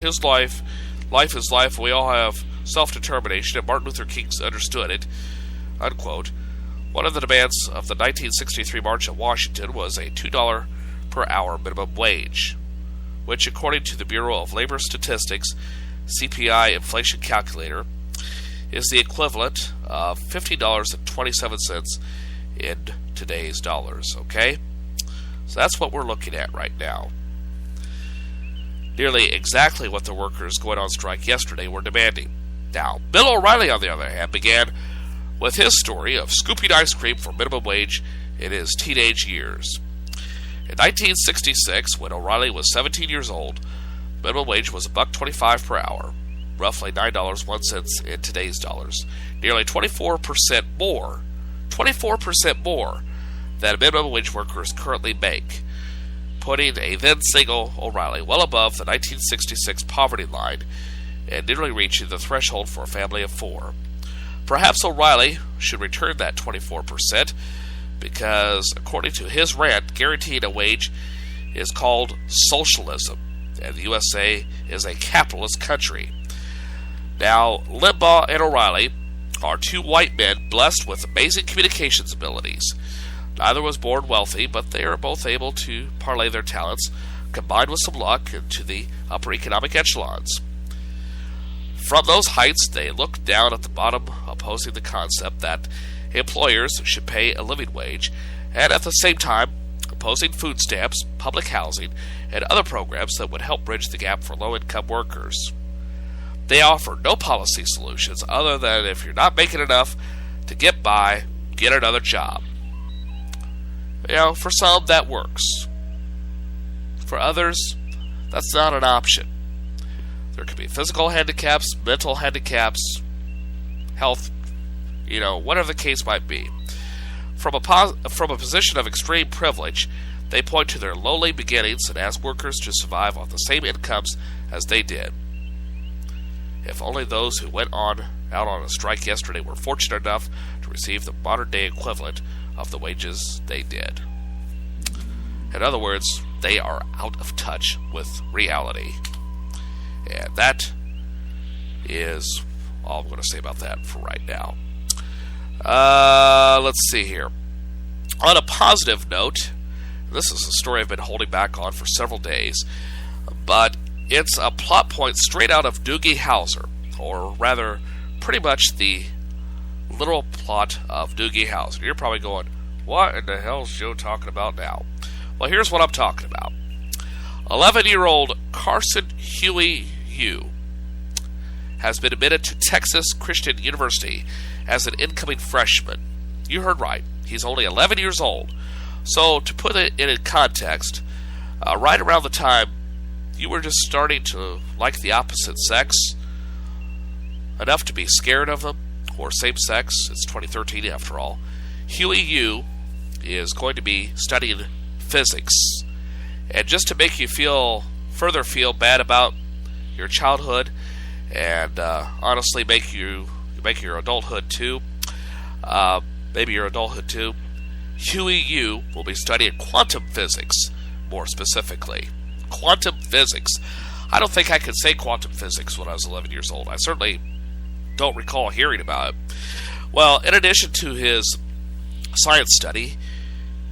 his life is life, we all have self-determination, and Martin Luther King understood it, unquote. One of the demands of the 1963 March on Washington was a $2 per hour minimum wage, which, according to the Bureau of Labor Statistics CPI inflation calculator, is the equivalent of $50.27 in today's dollars, okay? So that's what we're looking at right now. Nearly exactly what the workers going on strike yesterday were demanding. Now, Bill O'Reilly, on the other hand, began with his story of scooping ice cream for minimum wage in his teenage years. In 1966, when O'Reilly was 17 years old, minimum wage was $1.25 per hour, roughly $9.01 in today's dollars, nearly 24% more than minimum wage workers currently make, putting a then-single O'Reilly well above the 1966 poverty line and nearly reaching the threshold for a family of four. Perhaps O'Reilly should return that 24%, because, according to his rant, guaranteeing a wage is called socialism, and the USA is a capitalist country. Now, Limbaugh and O'Reilly are two white men blessed with amazing communications abilities. Neither was born wealthy, but they are both able to parlay their talents, combined with some luck, into the upper economic echelons. From those heights, they look down at the bottom, opposing the concept that employers should pay a living wage, and at the same time, opposing food stamps, public housing, and other programs that would help bridge the gap for low-income workers. They offer no policy solutions other than if you're not making enough to get by, get another job. You know, for some, that works. For others, that's not an option. There could be physical handicaps, mental handicaps, health, whatever the case might be. From a position of extreme privilege, they point to their lowly beginnings and ask workers to survive on the same incomes as they did. If only those who went out on a strike yesterday were fortunate enough to receive the modern-day equivalent of the wages they did. In other words, they are out of touch with reality. And that is all I'm going to say about that for right now. Let's see here. On a positive note, this is a story I've been holding back on for several days, but it's a plot point straight out of Doogie Howser, or rather, pretty much the literal plot of Doogie Howser. You're probably going, what in the hell is Joe talking about now? Well, here's what I'm talking about. 11-year-old Carson Huey Yu has been admitted to Texas Christian University as an incoming freshman. You heard right. He's only 11 years old. So, to put it in context, right around the time you were just starting to like the opposite sex, enough to be scared of them, or same sex, it's 2013 after all, Huey Yu is going to be studying physics. And just to make you further feel bad about your childhood, and honestly make your adulthood too, Huey Yu will be studying quantum physics, more specifically. Quantum physics. I don't think I could say quantum physics when I was 11 years old. I certainly don't recall hearing about it. Well, in addition to his science study,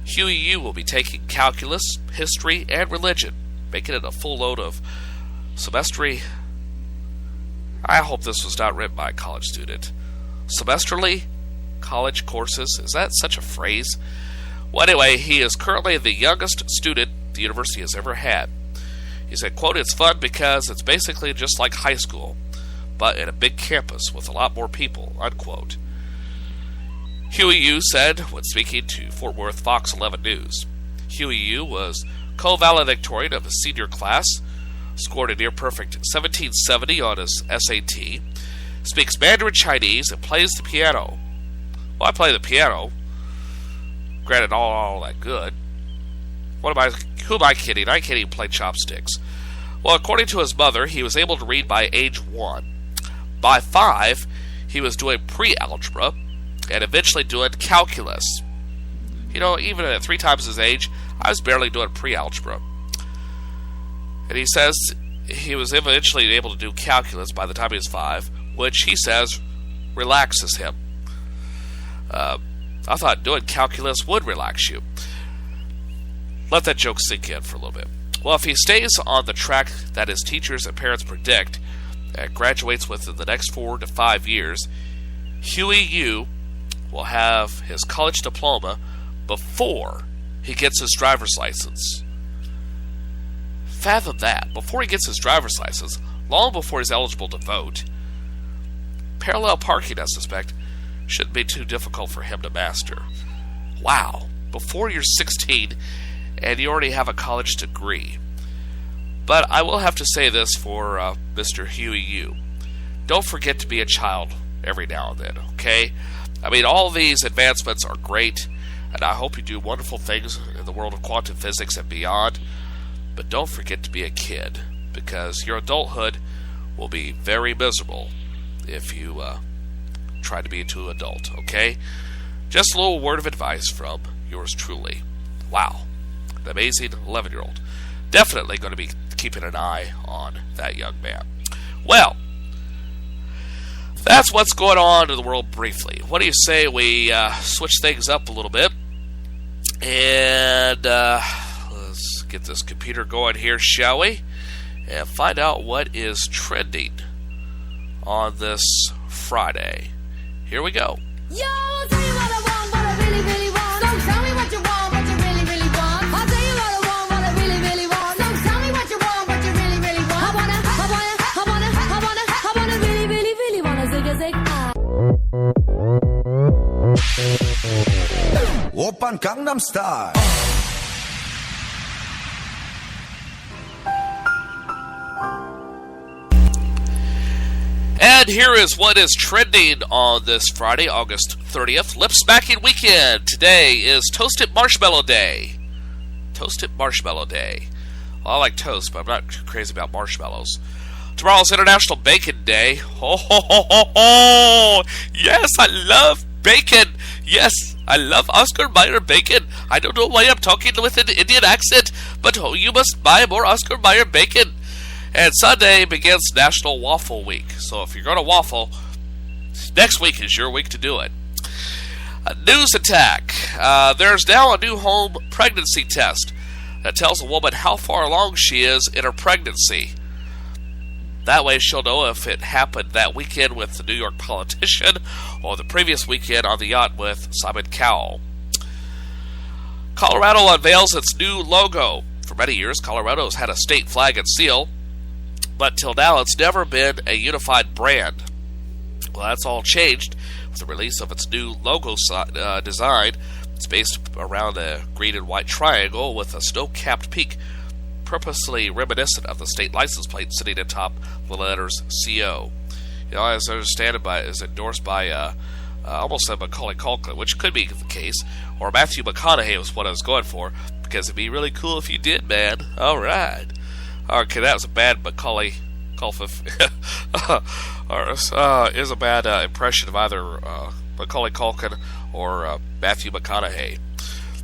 Huey Yu will be taking calculus, history, and religion, making it a full load of semesterly. I hope this was not written by a college student. Semesterly college courses. Is that such a phrase? Well, anyway, he is currently the youngest student the university has ever had. He said, quote, "It's fun because it's basically just like high school, but in a big campus with a lot more people," unquote. Huey Yu said when speaking to Fort Worth Fox 11 News. Huey Yu was co-valedictorian of his senior class, scored a near-perfect 1770 on his SAT, speaks Mandarin Chinese, and plays the piano. Well, I play the piano. Granted, all that good. Who am I kidding? I can't even play chopsticks. Well, according to his mother, he was able to read by age 1. By 5, he was doing pre-algebra, and eventually doing calculus. Even at 3 times his age, I was barely doing pre-algebra. And he says he was eventually able to do calculus by the time he was 5, which he says relaxes him. I thought doing calculus would relax you. Let that joke sink in for a little bit. Well, if he stays on the track that his teachers and parents predict and graduates within the next 4 to 5 years, Huey Yu will have his college diploma before he gets his driver's license. Fathom that. Before he gets his driver's license, long before he's eligible to vote. Parallel parking, I suspect, shouldn't be too difficult for him to master. Wow. Before you're 16 and you already have a college degree. But I will have to say this for Mr. Huey Yu. Don't forget to be a child every now and then, okay? I mean, all these advancements are great, and I hope you do wonderful things in the world of quantum physics and beyond, but don't forget to be a kid, because your adulthood will be very miserable if you try to be an adult, okay? Just a little word of advice from yours truly. Wow, an amazing 11-year-old. Definitely going to be keeping an eye on that young man. Well, that's what's going on in the world briefly. What do you say we switch things up a little bit? And let's get this computer going here, shall we? And find out what is trending on this Friday. Here we go. Yo, I'll tell you what I want, what I really, really want. Don't tell me what you want, what you really, really want. I'll tell you what I want, what I really, really want. Don't tell me what you want, what you really, really want. I wanna really, really, really wanna zig a zig. Oppan Gangnam Style. And here is what is trending on this Friday, August 30th, Lip Smacking Weekend. Today is Toasted Marshmallow Day. Toasted Marshmallow Day. Well, I like toast, but I'm not too crazy about marshmallows. Tomorrow's International Bacon Day. Ho, ho, ho, ho, ho! Yes, I love bacon. Yes, I love Oscar Mayer bacon. I don't know why I'm talking with an Indian accent, but you must buy more Oscar Mayer bacon. And Sunday begins National Waffle Week. So if you're going to waffle, next week is your week to do it. A news attack. There's now a new home pregnancy test that tells a woman how far along she is in her pregnancy. That way she'll know if it happened that weekend with the New York politician or the previous weekend on the yacht with Simon Cowell. Colorado unveils its new logo. For many years, Colorado's had a state flag and seal, but till now it's never been a unified brand. Well, that's all changed with the release of its new logo design. It's based around a green and white triangle with a snow-capped peak, purposely reminiscent of the state license plate sitting atop the letters CO. You know, as I understand it, is endorsed by almost said Macaulay Culkin, which could be the case, or Matthew McConaughey was what I was going for, because it'd be really cool if you did, man. All right. Okay, that was a bad Macaulay Culkin. Is a bad impression of either Macaulay Culkin or Matthew McConaughey.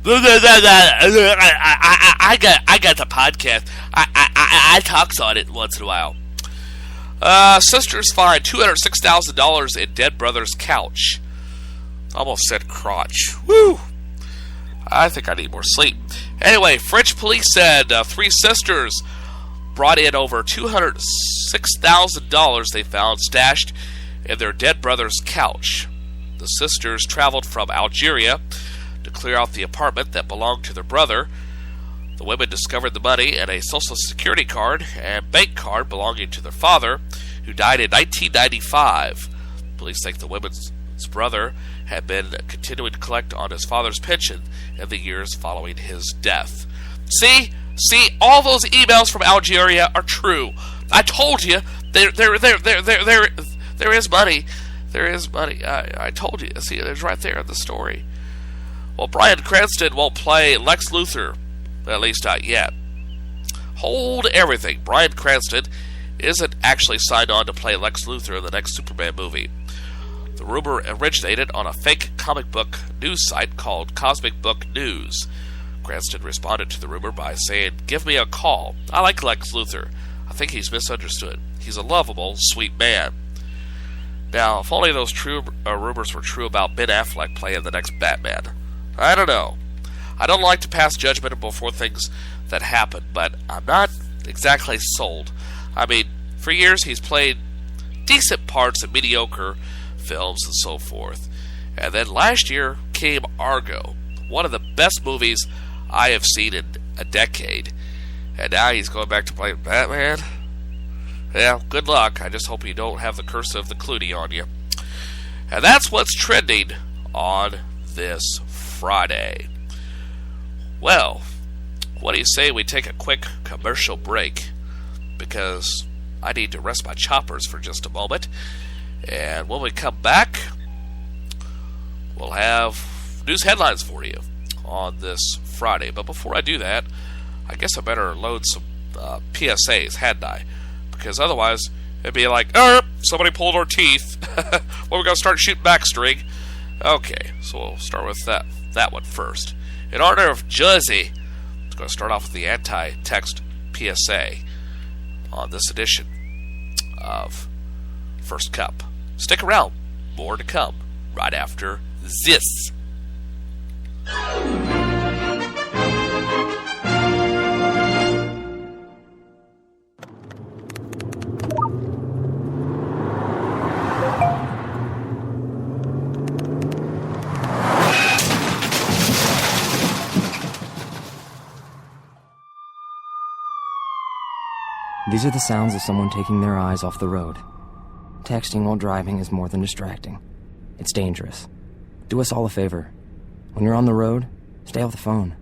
I got the podcast. I talks on it once in a while. Sisters find $206,000 in dead brother's couch. Almost said crotch. Woo! I think I need more sleep. Anyway, French police said 3 sisters brought in over $206,000 they found stashed in their dead brother's couch. The sisters traveled from Algeria to clear out the apartment that belonged to their brother. The women discovered the money and a Social Security card and bank card belonging to their father, who died in 1995. Police think the women's brother had been continuing to collect on his father's pension in the years following his death. See, all those emails from Algeria are true. I told you, there is money. There is money. I told you. See, it's right there in the story. Well, Bryan Cranston won't play Lex Luthor, at least not yet. Hold everything. Bryan Cranston isn't actually signed on to play Lex Luthor in the next Superman movie. The rumor originated on a fake comic book news site called Cosmic Book News. Cranston responded to the rumor by saying, "Give me a call. I like Lex Luthor. I think he's misunderstood. He's a lovable, sweet man. Now, if only those rumors were true about Ben Affleck playing the next Batman. I don't know. I don't like to pass judgment before things that happen, but I'm not exactly sold. I mean, for years he's played decent parts in mediocre films and so forth. And then last year came Argo, one of the best movies I have seen in a decade. And now he's going back to playing Batman? Yeah, good luck. I just hope you don't have the curse of the Clooney on you. And that's what's trending on this Friday. Well, what do you say we take a quick commercial break? Because I need to rest my choppers for just a moment. And when we come back, we'll have news headlines for you on this Friday. But before I do that, I guess I better load some PSAs, hadn't I? Because otherwise, it'd be like, somebody pulled our teeth. Well, we're going to start shooting back, String. Okay, so we'll start with that one first. In honor of Jersey, I'm going to start off with the anti-text PSA on this edition of First Cup. Stick around. More to come right after this. These are the sounds of someone taking their eyes off the road. Texting while driving is more than distracting. It's dangerous. Do us all a favor. When you're on the road, stay off the phone.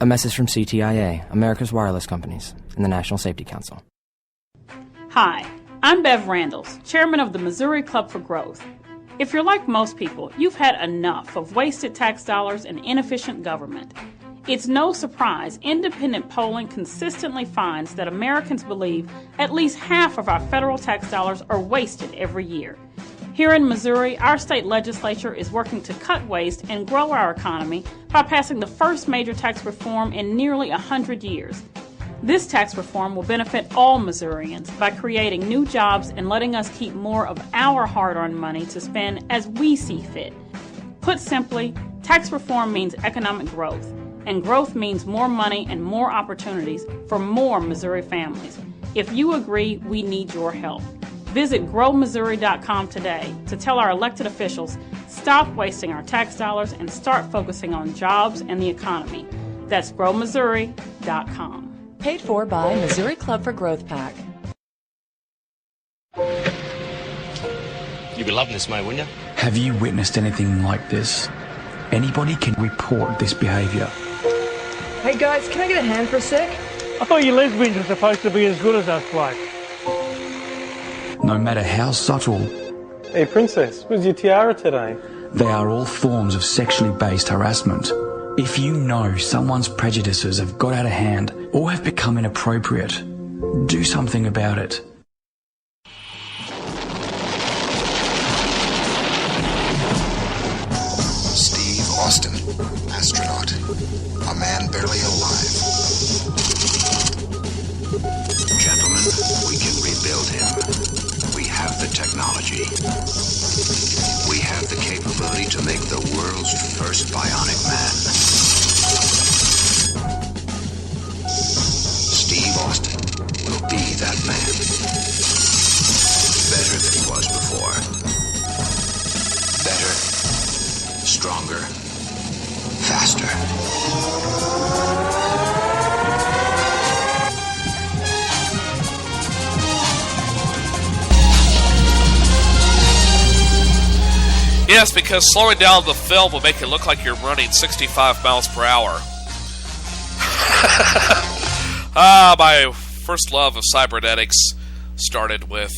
A message from CTIA, America's Wireless Companies, and the National Safety Council. Hi, I'm Bev Randalls, chairman of the Missouri Club for Growth. If you're like most people, you've had enough of wasted tax dollars and inefficient government. It's no surprise independent polling consistently finds that Americans believe at least half of our federal tax dollars are wasted every year. Here in Missouri, our state legislature is working to cut waste and grow our economy by passing the first major tax reform in nearly 100 years. This tax reform will benefit all Missourians by creating new jobs and letting us keep more of our hard-earned money to spend as we see fit. Put simply, tax reform means economic growth. And growth means more money and more opportunities for more Missouri families. If you agree, we need your help. Visit growmissouri.com today to tell our elected officials, stop wasting our tax dollars and start focusing on jobs and the economy. That's growmissouri.com. Paid for by Missouri Club for Growth PAC. You'd be loving this, mate, wouldn't you? Have you witnessed anything like this? Anybody can report this behaviour. Hey guys, can I get a hand for a sec? I thought you lesbians were supposed to be as good as us blokes. No matter how subtle, Hey princess, where's your tiara today? they are all forms of sexually based harassment. If you know someone's prejudices have got out of hand or have become inappropriate, do something about it. Steve Austin, astronaut. A man barely alive. Gentlemen, we can rebuild him. We have the technology. We have the capability to make the world's first bionic man. Steve Austin will be that man. Better than he was before. Better, stronger, faster. Yes, because slowing down the film will make it look like you're running 65 miles per hour. My first love of cybernetics started with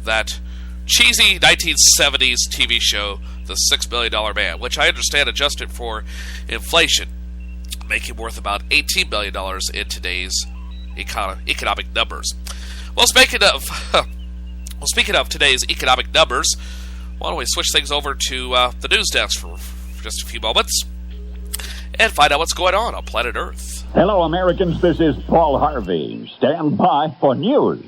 that cheesy 1970s TV show, The $6 Billion Man, which I understand adjusted for inflation, making worth about $18 billion in today's economic numbers. Well, speaking of today's economic numbers, why don't we switch things over to the news desk for just a few moments and find out what's going on planet Earth. Hello, Americans. This is Paul Harvey. Stand by for news.